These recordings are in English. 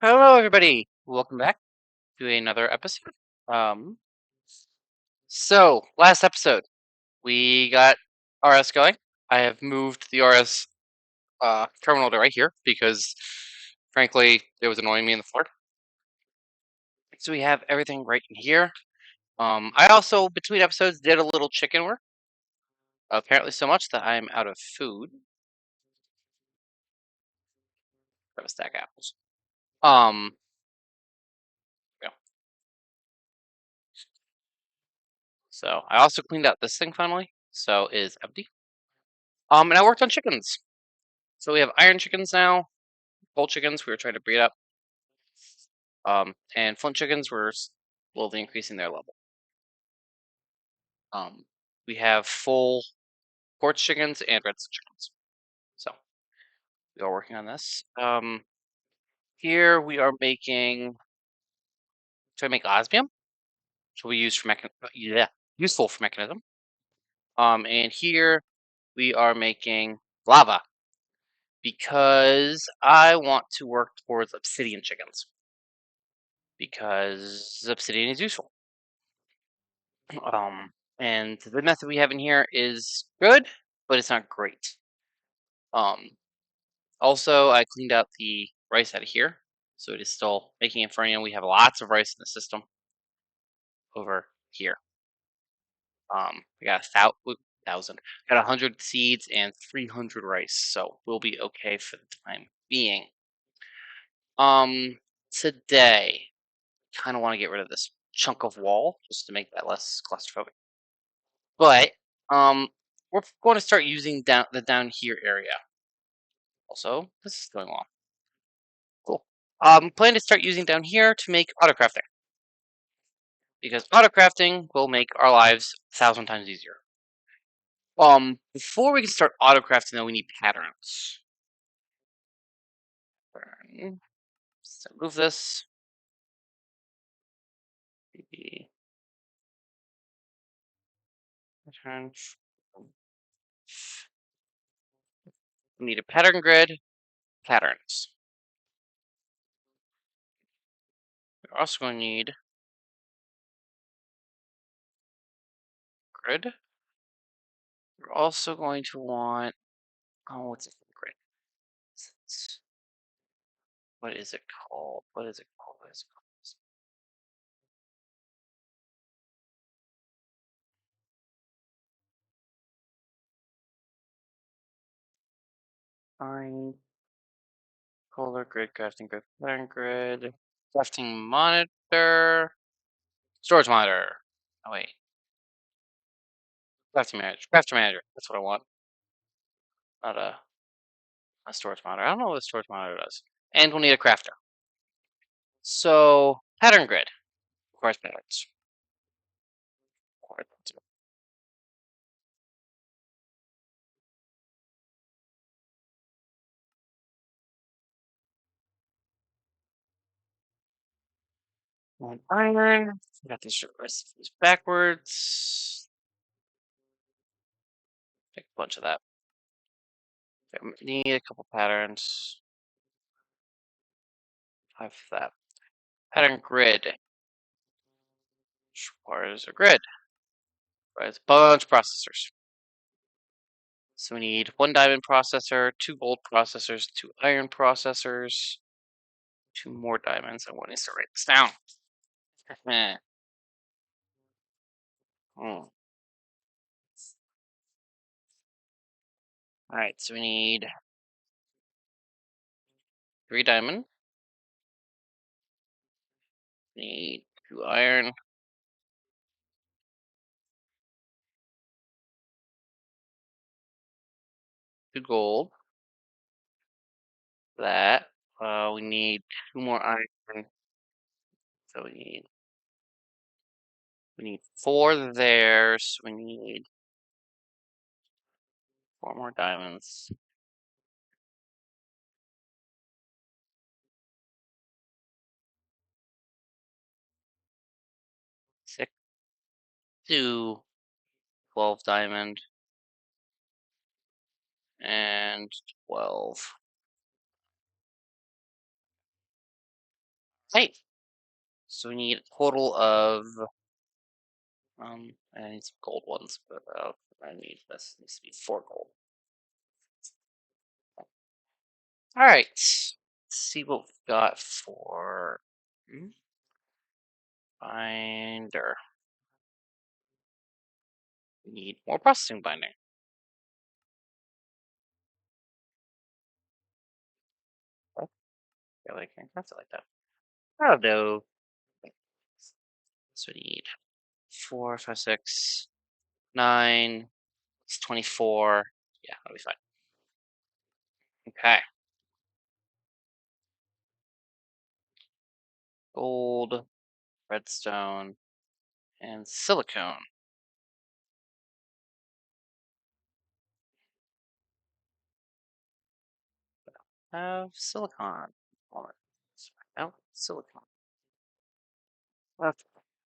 Hello, everybody. Welcome back to another episode. Um, last episode we got RS going. I have moved the RS terminal to right here because, frankly, it was annoying me in the floor. So we have everything right in here. I also between episodes did a little chicken work. Apparently, so much that I'm out of food. Got a stack of apples. Yeah. So I also cleaned out this thing finally, so it is empty. And I worked on chickens. So we have iron chickens now. Whole chickens we were trying to breed up. And flint chickens were slowly increasing their level. We have full quartz chickens and red chickens. So we are working on this. Here we are making to make osmium, so we use for useful for mechanism. And here we are making lava because I want to work towards obsidian chickens because obsidian is useful. And the method we have in here is good, but it's not great. Also, I cleaned out the rice out of here, so it is still making inferno. We have lots of rice in the system over here. We got got 100 seeds and 300 rice, so we'll be okay for the time being. Today, kind of want to get rid of this chunk of wall just to make that less claustrophobic. But we're going to start using down here area. Also, this is going well. Cool. Plan to start using down here to make autocrafting because autocrafting will make our lives 1,000 times easier. Before we can start autocrafting, though, we need patterns. So move this. Pattern. We need a pattern grid. Patterns. We're also going to need grid. We're also going to want what's it grid? What is it called? What is it called? What is it called? Find color grid, crafting grid, pattern grid, crafting monitor, storage monitor. Oh wait, crafting manager. That's what I want. Not a storage monitor. I don't know what a storage monitor does. And we'll need a crafter. So pattern grid requires patterns. One iron. Got these recipes backwards. Take a bunch of that. Need a couple patterns. 5 for that. Pattern grid. Which requires a grid. Requires a bunch of processors. So we need 1 diamond processor, 2 gold processors, 2 iron processors, 2 more diamonds. I want to write this down. Oh. Alright, so we need 3 diamond. We need 2 iron. 2 gold. That. We need 2 more iron. So we need 4 there. So we need 4 more diamonds. 6 to 12 diamond. And 12. Right. So we need a total of I need some gold ones, but I need this needs to be 4 gold. All right. Let's see what we've got for binder. We need more processing binding. Oh, yeah, like that's like that. I don't know. So we need 4, 5, 6, 9. It's 24. Yeah, that'll be fine. Okay. Gold, redstone, and silicone. Silicon. Oh, silicon. Okay.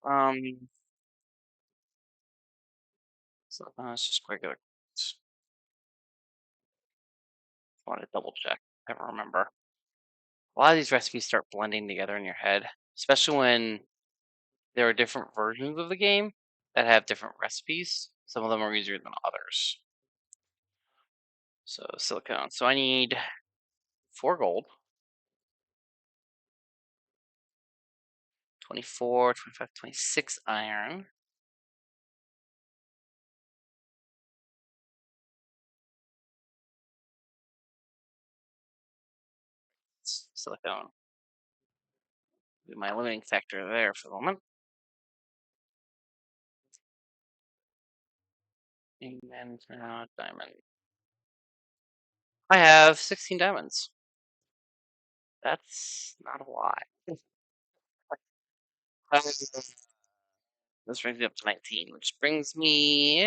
Um, silicon is just regular. Just want to double check. I don't remember. A lot of these recipes start blending together in your head, especially when there are different versions of the game that have different recipes. Some of them are easier than others. So silicone. So I need 4 gold, 24, 25, 26 iron. Silicone. Be my limiting factor there for the moment. And then diamond. I have 16 diamonds. That's not a lot. This brings me up to 19, which brings me.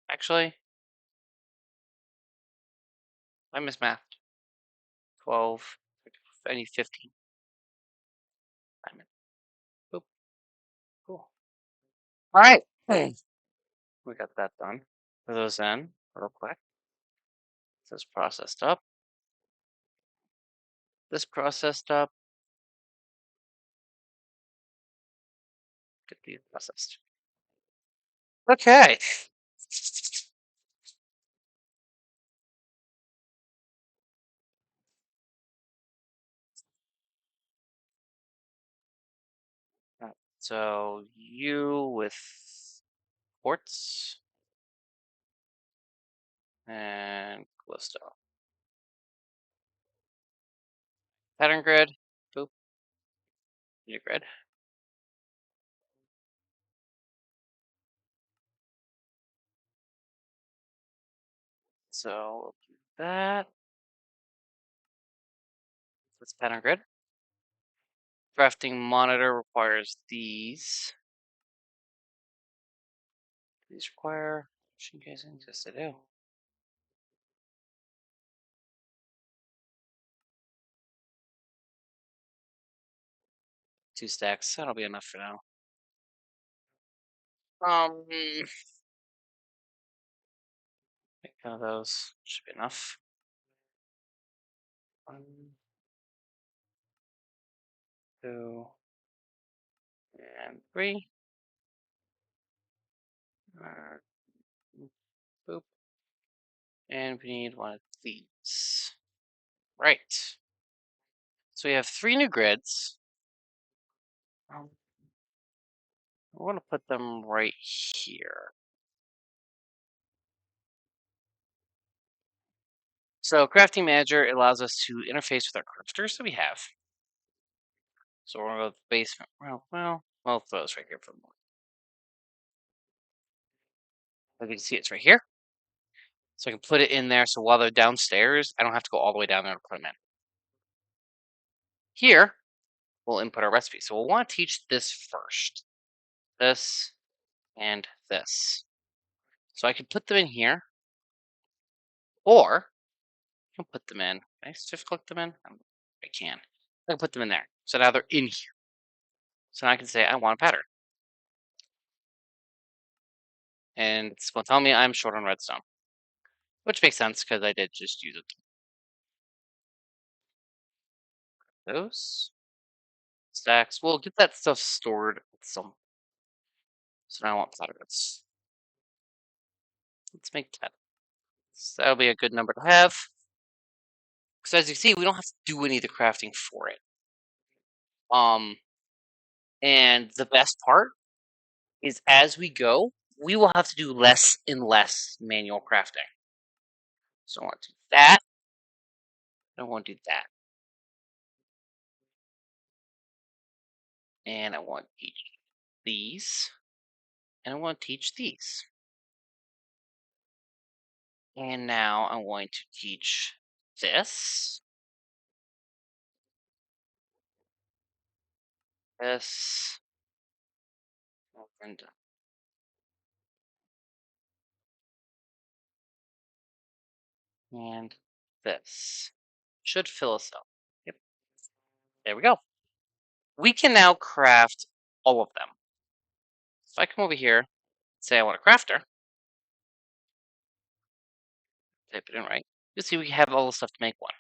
Actually, I mismathed. 12. I need 15 diamond. Boop. Cool. All right. We got that done. Put those in real quick. This processed up. This processed up. Get these processed. Okay. Alright, so you with quartz and glowstone. Pattern grid. Boop. New grid. So we'll do that. That's pattern grid. Crafting monitor requires these. These require machine casings. Yes, they do. Two stacks. That'll be enough for now. Make one of those. Should be enough. 1, 2, and 3. Uh, boop. And we need one of these. Right. So we have 3 new grids. Um, I want to put them right here. So Crafting Manager allows us to interface with our crafters that we have. So we're going to go to the basement. I'll throw this right here for the moment. As you can see, it's right here. So I can put it in there so while they're downstairs, I don't have to go all the way down there to put them in. Here, we'll input our recipe. So we'll want to teach this first. This and this. So I can put them in here, or I can put them in. Can I shift click them in? I can. I can put them in there. So now they're in here. So now I can say I want a pattern. And it's going to tell me I'm short on redstone. Which makes sense because I did just use it. those stacks. We'll get that stuff stored at some. So now I want platters. Let's make 10. So that'll be a good number to have. Because as you see, we don't have to do any of the crafting for it. And the best part is as we go, we will have to do less and less manual crafting. So I want to do that. I want to do that. And I want to teach these. And I want to teach these. And now I'm going to teach this. This. And this. Should fill us up. Yep. There we go. We can now craft all of them. So I come over here, say I want a crafter. Type it in right. You'll see we have all the stuff to make one.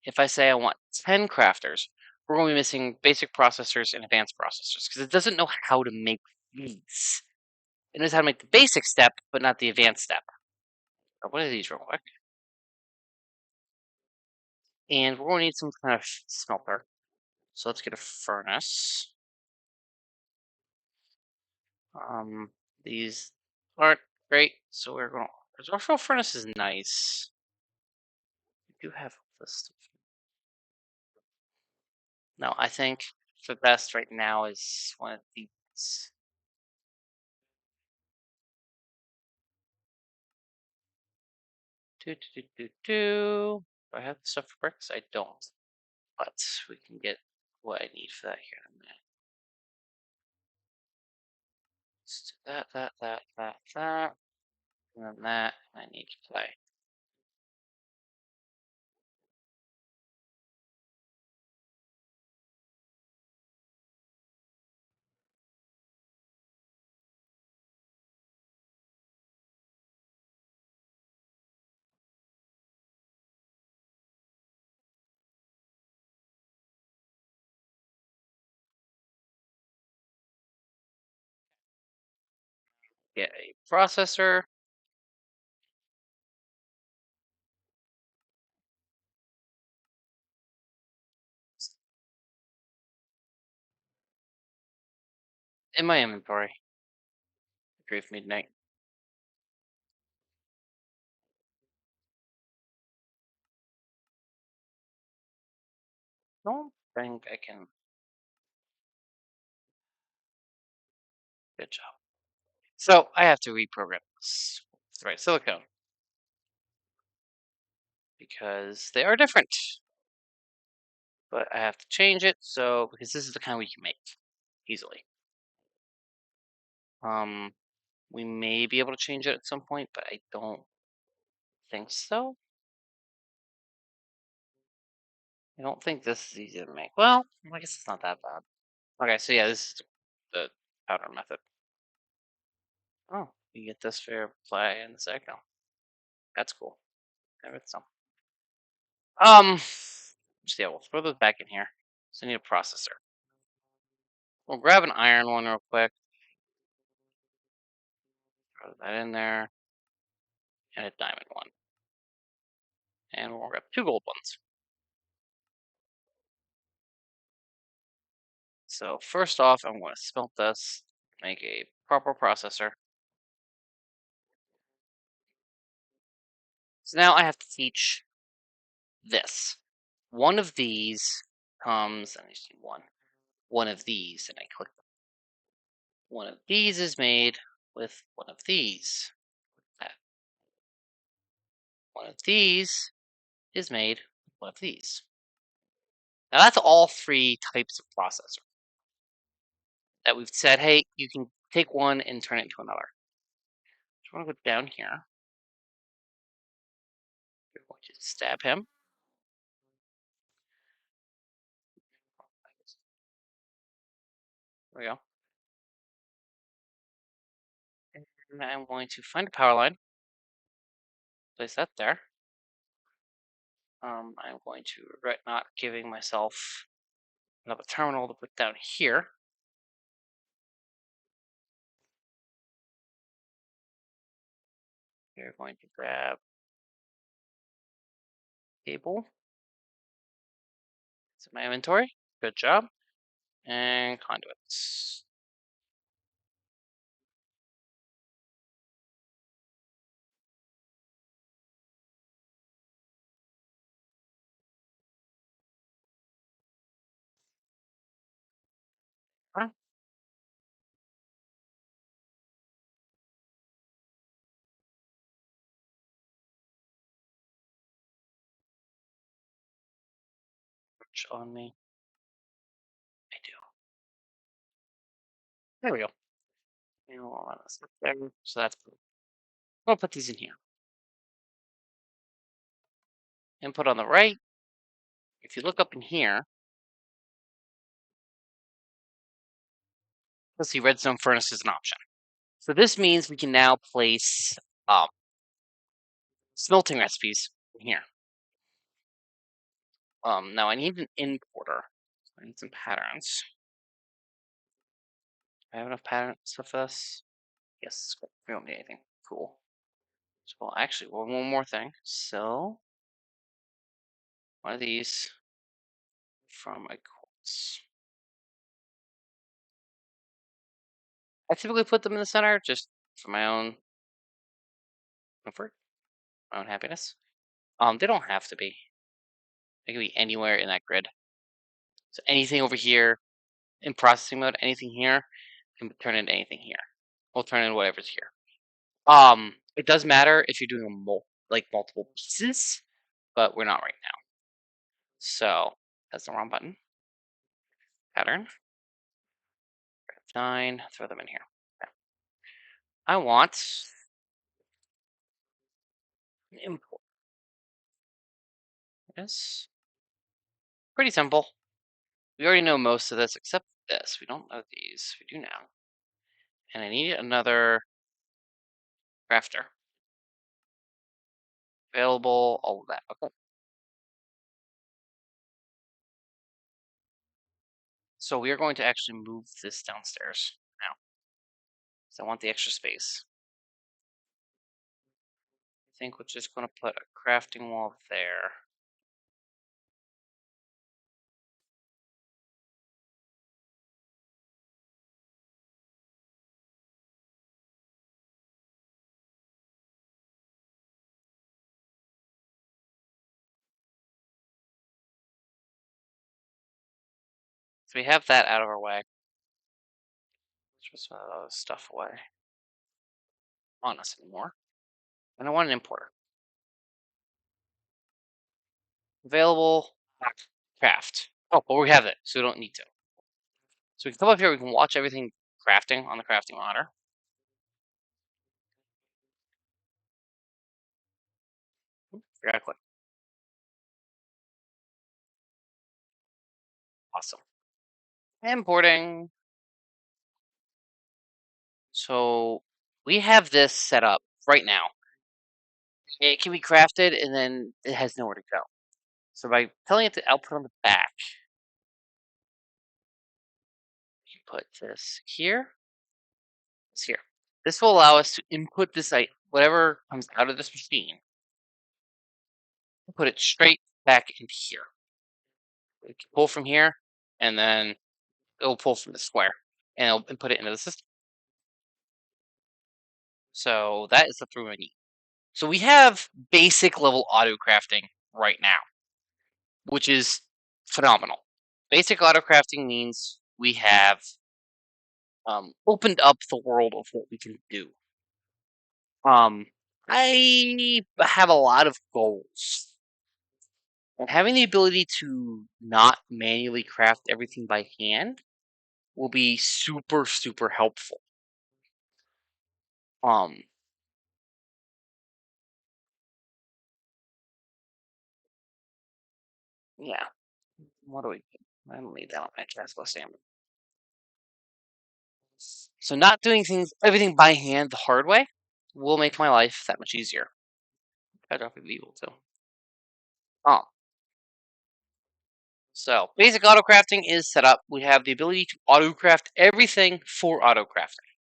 If I say I want 10 crafters, we're going to be missing basic processors and advanced processors because it doesn't know how to make these. It knows how to make the basic step, but not the advanced step. What are these real quick? And we're going to need some kind of smelter. So let's get a furnace. These aren't great, so we're going to... Our refill furnace is nice. We do have this stuff. No, I think the best right now is one of these. Do I have the stuff for bricks? I don't. But we can get what I need for that here in a minute. Let's do that. And then that, and I need to play. Get a processor. In my inventory. Agree with midnight. Don't think I can. Good job. So I have to reprogram this. The right silicone. Because they are different. But I have to change it so because this is the kind we can make easily. We may be able to change it at some point, but I don't think so. I don't think this is easy to make. Well, I guess it's not that bad. Okay, so yeah, this is the powder method. Oh, you get this for play in the second. That's cool. There it's some. So yeah, we'll throw those back in here. So I need a processor. We'll grab an iron one real quick. Throw that in there. And a diamond one. And we'll grab 2 gold ones. So first off, I'm going to smelt this, make a proper processor. So now I have to teach this. One of these comes, and I see one of these, and I click them. One of these is made with one of these. That. One of these is made with one of these. Now that's all 3 types of processor that we've said, hey, you can take one and turn it into another. So I'm going to go down here. We're going to stab him. There we go. And I'm going to find a power line. Place that there. I'm going to regret not giving myself another terminal to put down here. We're going to grab cable. It's in my inventory. Good job. And conduits. Huh? Which on me? I do. There we go. And we'll run this up there. So that's cool. We'll put these in here. Input on the right. If you look up in here, you'll see redstone furnace is an option. So this means we can now place smelting recipes in here. Now I need an importer. I need some patterns. I have enough patterns for this. Yes, we don't need anything. Cool. So, well, actually, one more thing. So, one of these from a quartz. I typically put them in the center just for my own comfort, my own happiness. They don't have to be. They can be anywhere in that grid. So anything over here in processing mode, anything here can turn into anything here. We'll turn into whatever's here. It does matter if you're doing multiple pieces, but we're not right now. So that's the wrong button. Pattern. 9. Throw them in here. Okay. I want an import. Yes. Pretty simple. We already know most of this except this. We don't know these. We do now. And I need another crafter. Available, all of that. Okay. So we are going to actually move this downstairs now. So I want the extra space. I think we're just going to put a crafting wall there. So we have that out of our way. Let's put some of the other stuff away. On us anymore. And I want an importer. Available craft. Oh, but we have it, so we don't need to. So we can come up here, we can watch everything crafting on the crafting monitor. Forgot to click. Awesome. Importing. So we have this set up right now. It can be crafted and then it has nowhere to go. So by telling it to output on the back, you put this here, this here. This will allow us to input this whatever comes out of this machine, put it straight back into here. We can pull from here, and then it'll pull from the square, and it'll input it into the system. So that is the through I need. So we have basic level auto crafting right now, which is phenomenal. Basic auto crafting means we have opened up the world of what we can do. I have a lot of goals. And having the ability to not manually craft everything by hand will be super, super helpful. Um, yeah. What do we? I don't need that on my chest. Let's stamina. So not doing everything by hand the hard way will make my life that much easier. I drop a evil too. So, basic autocrafting is set up. We have the ability to autocraft everything for autocrafting,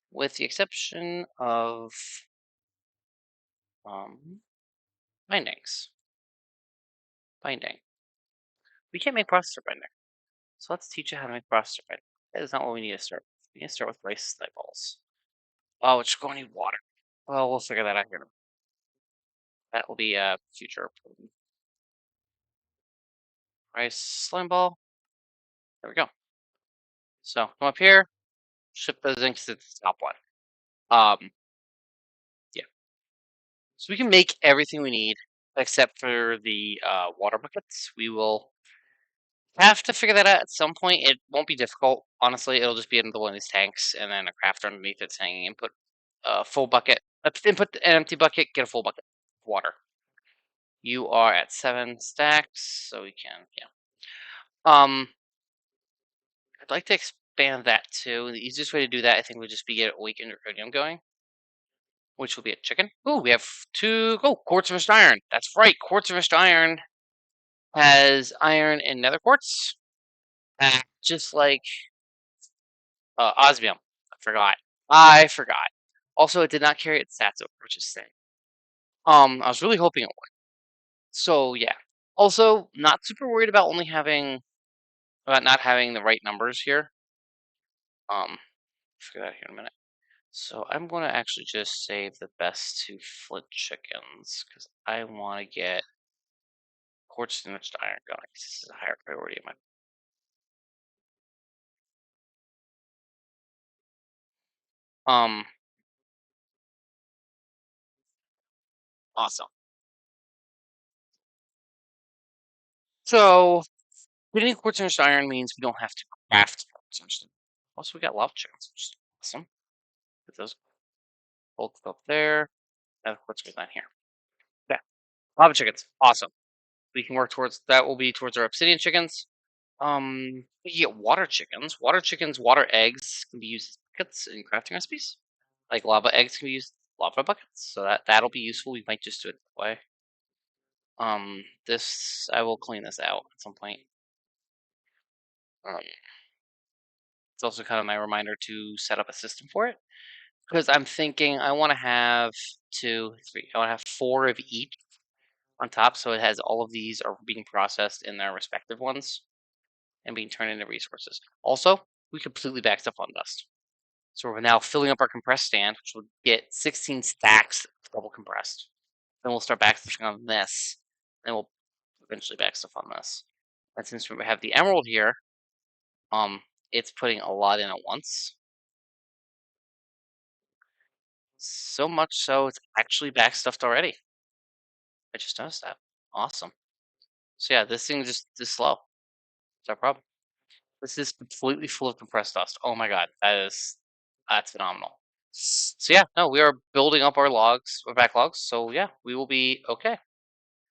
with the exception of um, bindings. Binding. We can't make processor binding. So let's teach you how to make processor binding. That is not what we need to start with. We need to start with rice slime balls. Oh, it's going to need water. Well, we'll figure that out here. That will be a future problem. Rice slime ball. There we go. So come up here, ship those in because it's the top one. Yeah. So we can make everything we need except for the water buckets. We will have to figure that out at some point. It won't be difficult. Honestly, it'll just be another one of these tanks and then a crafter underneath it saying input a full bucket. Input an empty bucket, get a full bucket of water. You are at 7 stacks, so we can, yeah. I'd like to expand that too. The easiest way to do that, I think, would just be get awakened draconium going, which will be a chicken. Ooh, we have 2. Oh, quartz enriched iron. That's right. Quartz enriched iron has iron and nether quartz, just like osmium. I forgot. Also, it did not carry its stats over, which is sick. I was really hoping it would. So yeah. Also, not super worried about not having the right numbers here. Figure that out here in a minute. So I'm going to actually just save the best 2 flint chickens because I want to get quartz enriched iron going. This is a higher priority in my. Um, awesome. So getting quartz enriched iron means we don't have to craft quartz enriched. Also, we got lava chickens, which is awesome. Put those both up there. And quartz goes down here. Yeah, lava chickens, awesome. We can work towards that. Will be towards our obsidian chickens. We get water chickens. Water chickens, water eggs can be used as buckets in crafting recipes. Like lava eggs can be used as lava buckets, so that'll be useful. We might just do it that way. This I will clean this out at some point. It's also kind of my reminder to set up a system for it because I'm thinking I want to have 2, 3. I want to have 4 of each on top, so it has all of these are being processed in their respective ones and being turned into resources. Also, we completely backed up on dust. So we're now filling up our compressed stand, which will get 16 stacks of double compressed. Then we'll start backstuffing on this. Then we'll eventually backstuff on this. And since we have the emerald here, it's putting a lot in at once. So much so it's actually backstuffed already. I just noticed that. Awesome. So yeah, this thing just is slow. It's our problem. This is completely full of compressed dust. Oh my god, that's phenomenal. So yeah, no, we are building up our logs, our backlogs. So yeah, we will be okay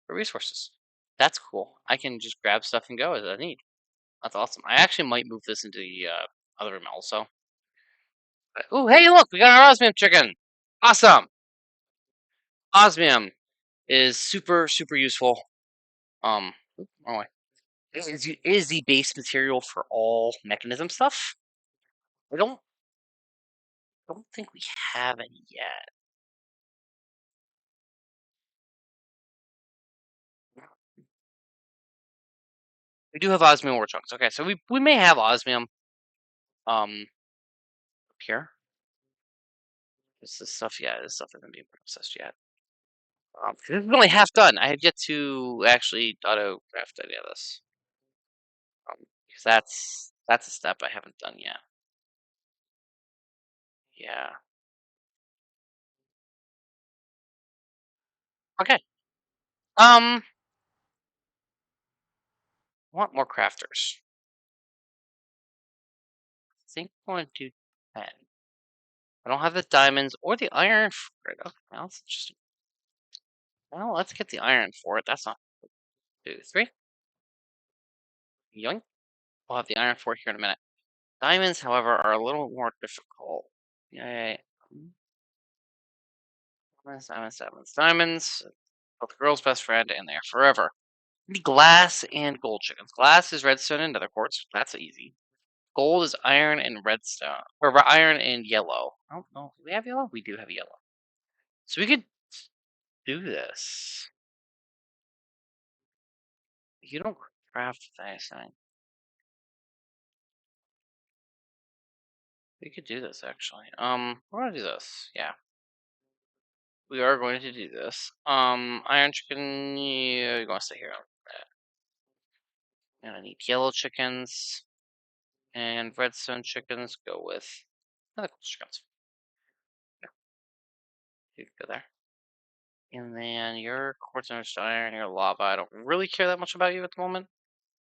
for resources. That's cool. I can just grab stuff and go as I need. That's awesome. I actually might move this into the other room also. Oh, hey, look, we got our osmium chicken. Awesome. Osmium is super, super useful. Wrong way. It is the base material for all mechanism stuff. I don't think we have any yet. We do have osmium ore chunks. Okay, so we may have osmium up here. This is stuff, yeah, this stuff isn't being processed yet. This is only half done. I have yet to actually auto craft any of this. Because that's a step I haven't done yet. Yeah. Okay. I want more crafters. I think I want to do 10. I don't have the diamonds or the iron for it. Okay, well, that's interesting. Well, let's get the iron for it. That's not 2, 3. Yoink. We'll have the iron for it here in a minute. Diamonds, however, are a little more difficult. Yay. Diamonds, diamonds, diamonds, diamonds. Both the girl's best friend, and they are forever. Glass and gold chickens. Glass is redstone and nether quartz. That's easy. Gold is iron and redstone, or iron and yellow. I don't know. Do we have yellow? We do have yellow. So we could do this. You don't craft anything. We could do this actually. We're gonna do this. Yeah, we are going to do this. Iron chicken. Yeah, you're gonna stay here. And I need yellow chickens and redstone chickens. Go with another chickens. Yeah, you can go there. And then your quartz and iron, your lava. I don't really care that much about you at the moment.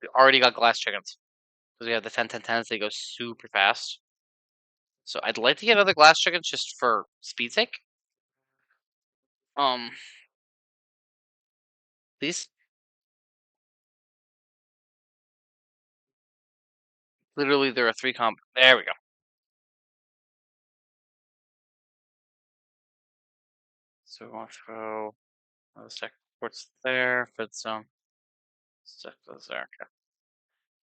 We already got glass chickens because we have the 10-10-10s. They go super fast. So I'd like to get other glass chickens just for speed's sake. Um, Please. Literally, there are 3 There we go. So we're going to throw another stack of quartz there. Redstone. Stack those there. Okay.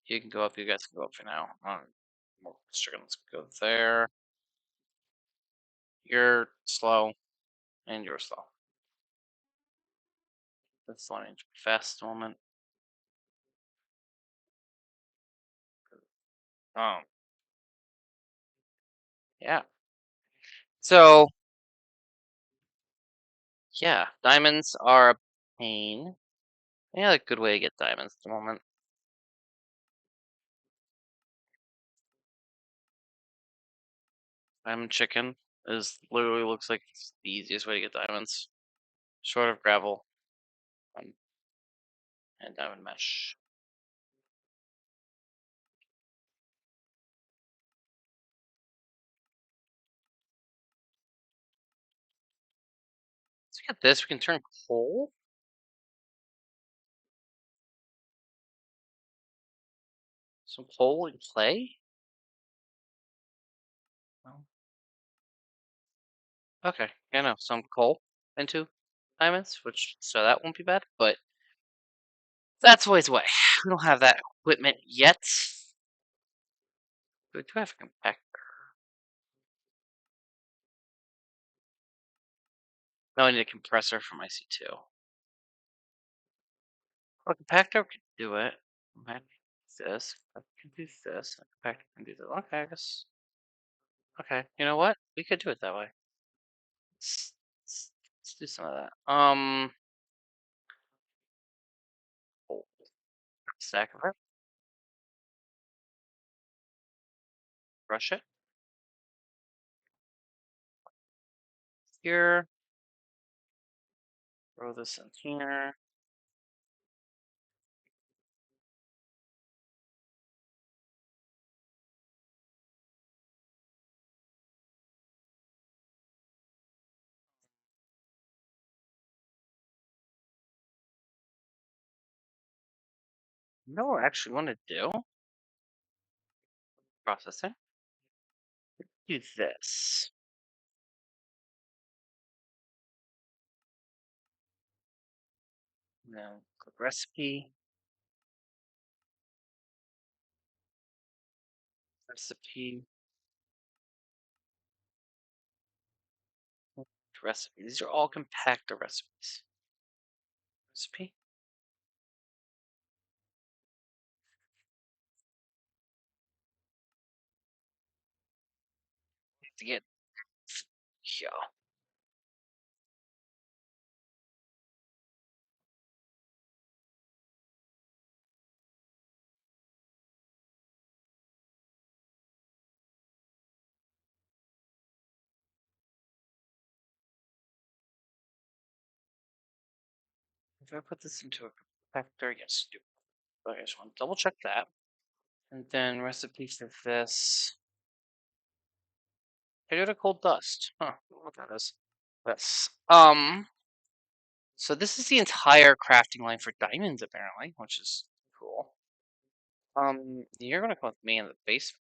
You can go up. You guys can go up for now. More chickens go there. You're slow, and you're slow. That's one inch fast moment. Um, yeah. So yeah, diamonds are a pain. Yeah, a good way to get diamonds at the moment. Diamond chicken is literally looks like it's the easiest way to get diamonds, short of gravel um, and diamond mesh. Let's get this. We can turn coal. Some coal and clay. Oh, okay, yeah, no, some coal into diamonds, which so that won't be bad. But that's always away. We don't have that equipment yet. We do have a compactor. No, I need a compressor for my C2. Well, a compactor could do it. Compactor can do this. I can do this. A compactor can do this. Okay, I guess. Okay, you know what? We could do it that way. Let's do some of that. Oh, stack of it. Brush it here. Throw this in here. You know what I actually want to do? Processing. Do this. Now, click recipe. Recipe. Recipe. These are all compactor recipes. Recipe. To get yeah. If I put this into a compactor, yes, do. But I just want to double check that. And then recipe for this. I got a cold dust. Huh, I don't know what that is. This. So this is the entire crafting line for diamonds, apparently, which is cool. You're gonna come with me in the basement.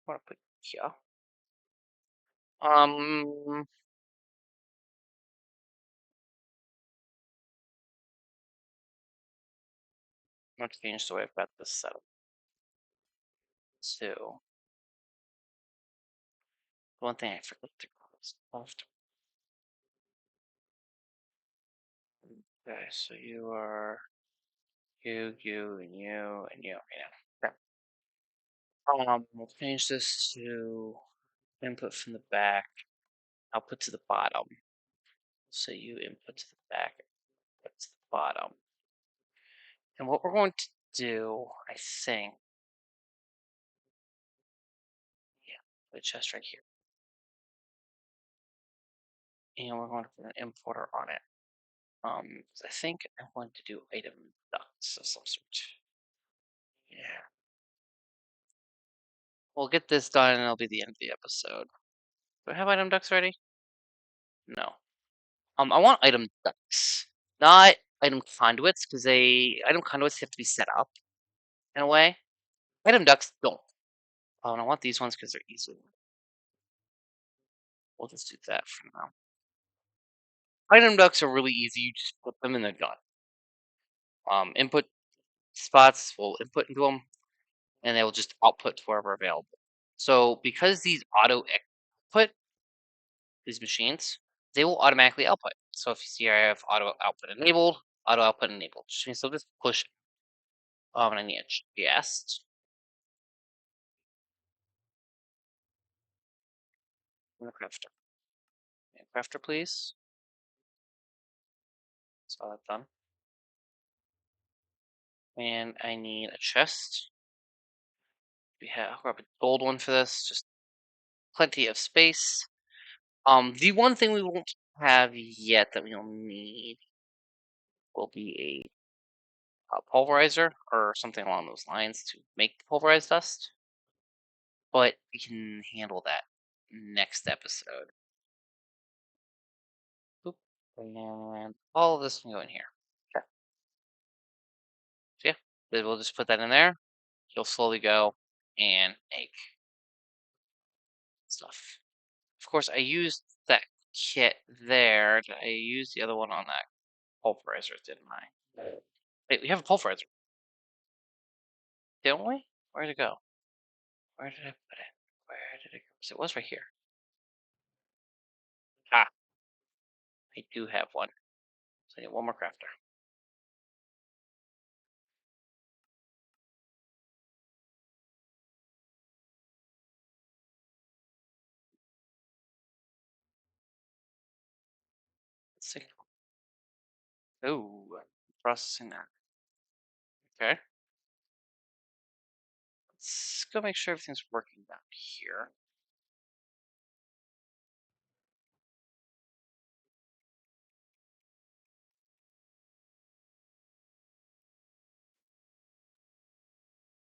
I wanna put here. Um, Let's change the way I've got this set up. So, one thing I forgot to close left. Okay, so you are you, and you, and you. Yeah. Okay. We'll change this to input from the back, output to the bottom. So you input to the back, output to the bottom. And what we're going to do, I think, yeah, put a chest right here. And we're going to put an importer on it. I think I'm going to do item ducts of some sort. Yeah. We'll get this done and it'll be the end of the episode. Do I have item ducts ready? No. I want item ducts, not item conduits, because item conduits have to be set up in a way. Item ducts don't. Oh, and I want these ones because they're easy. We'll just do that for now. Item ducts are really easy. You just put them in the gun. Input spots will input into them, and they will just output to wherever available. So because these auto output, these machines, they will automatically output. So if you see I have auto output enabled, auto output enabled, which means they'll just push and I need a chest. Crafter. Crafter, please. Saw that done. And I need a chest. I'll grab a gold one for this. Just plenty of space. The one thing we won't have yet that we'll need will be a pulverizer or something along those lines to make the pulverized dust. But we can handle that next episode. Boop. And all of this can go in here. Okay. So yeah, then we'll just put that in there. It'll slowly go and make stuff. Of course, I used that kit there. I used the other one on that pulverizer, didn't I? Wait, we have a pulverizer, don't we? Where'd it go? Where did I put it? Where did it go? It was right here. Ah, I do have one. So I need one more crafter. Let's see. Oh, processing that. Okay. Let's go make sure everything's working down here.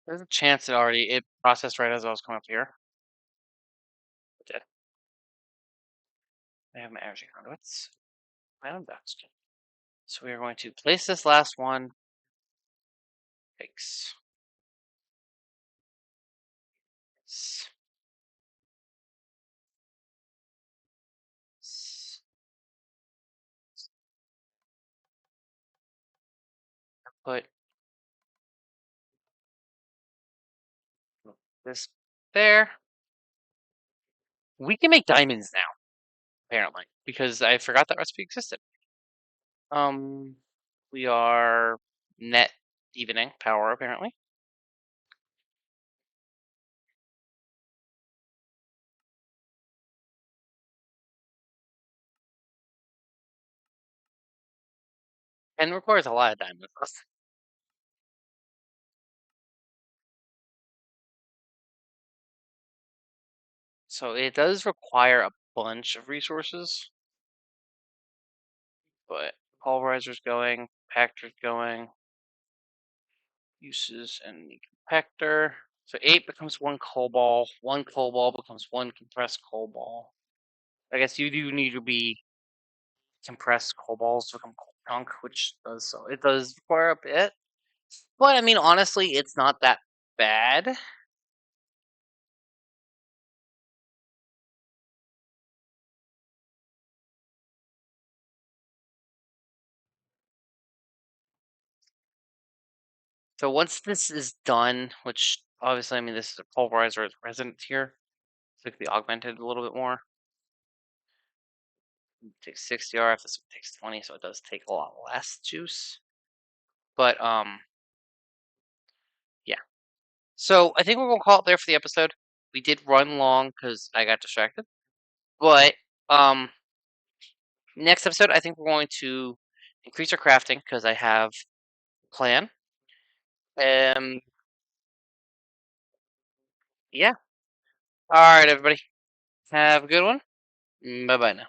There's a chance it processed right as I was coming up here. It did. I have my energy conduits. I am best. So we are going to place this last one. Fix. Put this there. We can make diamonds now, apparently, because I forgot that recipe existed. We are net evening power, apparently. And requires a lot of diamonds. So it does require a bunch of resources. But pulverizer's going, compactor's going. Uses and the compactor. So 8 becomes 1 cobalt. 1 cobalt becomes 1 compressed cobalt. I guess you do need to be compressed cobalts to become chunk, which does so. It does require a bit. But I mean, honestly, it's not that bad. So once this is done, which obviously, I mean, this is a pulverizer resident here, so it could be augmented a little bit more. It takes 60 RF, this one takes 20, so it does take a lot less juice. But yeah. So I think we're gonna call it there for the episode. We did run long because I got distracted. But um next episode I think we're going to increase our crafting because I have a plan. Yeah. Alright everybody. Have a good one. Bye bye now.